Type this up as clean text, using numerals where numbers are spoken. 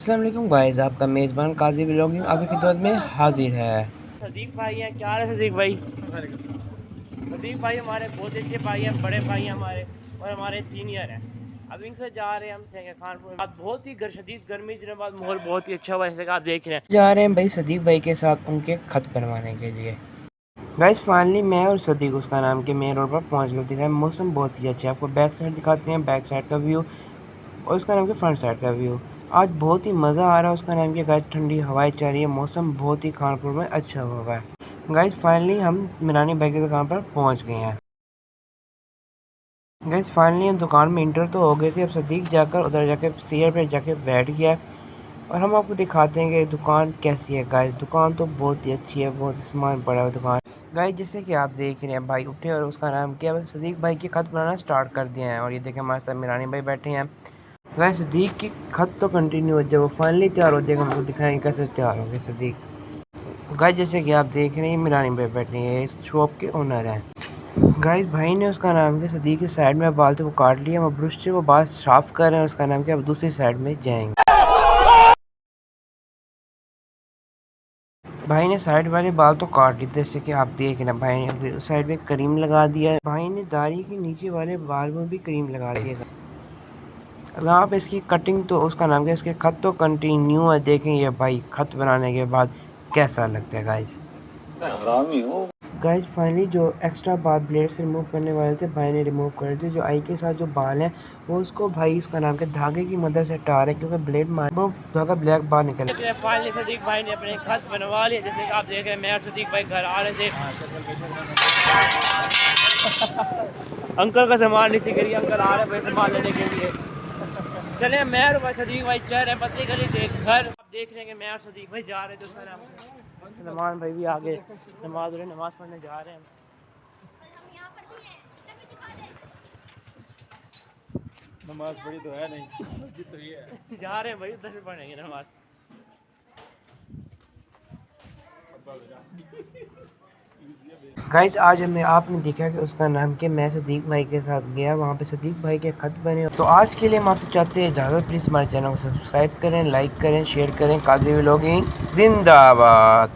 अस्सलाम वालेकुम गाइस, आपका मेज़बान काजी व्लॉगिंग आपकी खिदमत में हाजिर है। सदीक भाई हैं, क्या है सदीक भाई? सदीक भाई हमारे बहुत अच्छे भाई हैं, बड़े भाई हैं हमारे और हमारे सीनियर हैं। अब इनसे जा रहे हैं हम थे खानपुर। आज बहुत ही शदीद गर्मी, दिनों बाद माहौल बहुत ही अच्छा हुआ है, जैसे कि आप देख रहे हैं। जा रहे हैं भाई सदीक भाई के साथ उनके खत बनवाने के लिए। गाइस फाइनली मैं और सदीक उसका नाम के मेन रोड पर पहुंच गए। दिखाया मौसम बहुत ही अच्छा है। आपको बैक साइड दिखाते हैं, बैक साइड का व्यू और उसका नाम के फ्रंट साइड का व्यू। आज बहुत ही मज़ा आ रहा है। उसका नाम के गाइस ठंडी हवाएं चल रही है, मौसम बहुत ही खानपुर में अच्छा हुआ है। गाइस फाइनली हम मिरानी भाई की दुकान पर पहुँच गए हैं। गाइस फाइनली हम दुकान में इंटर तो हो गए थे। अब सदीक जाकर उधर जाके चेयर पे जाके बैठ गया और हम आपको दिखाते हैं कि दुकान कैसी है। गाइस दुकान तो बहुत ही अच्छी है, बहुत ही सामान पड़ा है दुकान। गाइस जैसे कि आप देख रहे हैं, भाई उठे और उसका नाम क्या है, सदीक भाई की खत बनाना स्टार्ट कर दिया है। और ये देखें हमारे साथ मिरानी भाई बैठे हैं। गाइस सदीक की खत तो कंटिन्यू हो, जब वो फाइनली तैयार हो जाएगा हम आपको दिखाएंगे कैसे तैयार हो गए सदीक। गाइस जैसे कि आप देख रहे हैं मिरानी भाई बैठे हैं, इस शॉप के ओनर हैं। गाइस भाई ने उसका नाम क्या सदीक के साइड में बाल थे वो काट लिया, वो ब्रश से वो बाल साफ कर रहे हैं। उसका नाम क्या अब दूसरी साइड में जाएंगे। भाई ने साइड वाले बाल तो काट लिए, जैसे कि आप देख रहे हैं। भाई ने साइड में क्रीम लगा दिया है। भाई ने दाढ़ी के नीचे वाले बाल में भी क्रीम लगा दिया। अब यहाँ पे इसकी कटिंग तो उसका नाम क्या, इसके खत तो कंटिन्यू है। देखें ये भाई खत बनाने के बाद कैसा लगता है गाइस। हरामी हो। गाइस फाइनली जो एक्स्ट्रा बाल ब्लेड से रिमूव करने वाले थे भाई ने रिमूव कर दिए। जो आई के साथ जो बाल हैं वो उसको भाई इसका नाम के धागे की मदद से हटा रहे हैं, क्योंकि ब्लेड मार वो ज़्यादा ब्लैक बाल निकल। फाइनली सदीक भाई ने अपने खत बनवा लिए, जैसे कि आप देख रहे हैं। मैं और सदीक भाई घर आ रहे थे, अंकल का सामान नीचे गिरी, अंकल आ रहे भाई सामान लेने के लिए। चले मैं और भाई सदीक भाई चल रहे पतली गली से घर। आप देख रहे हैं कि मैं और सदीक भाई जा रहे थे, सलमान भाई भी आगे नमाज पढ़ने जा रहे हैं। नमाज पढ़ी तो है नहीं, मस्जिद तो ये है। जा रहे हैं भाई, 10 पढ़ेंगे नमाज। गाइस आज हमें आपने देखा कि उसका नाम क्या, मैं सदीक भाई के साथ गया, वहाँ पे सदीक भाई के खत बने। तो आज के लिए हम आपसे चाहते हैं इजाज़त, प्लीज़ हमारे चैनल को सब्सक्राइब करें, लाइक करें, शेयर करें। काजी व्लॉगिंग जिंदाबाद।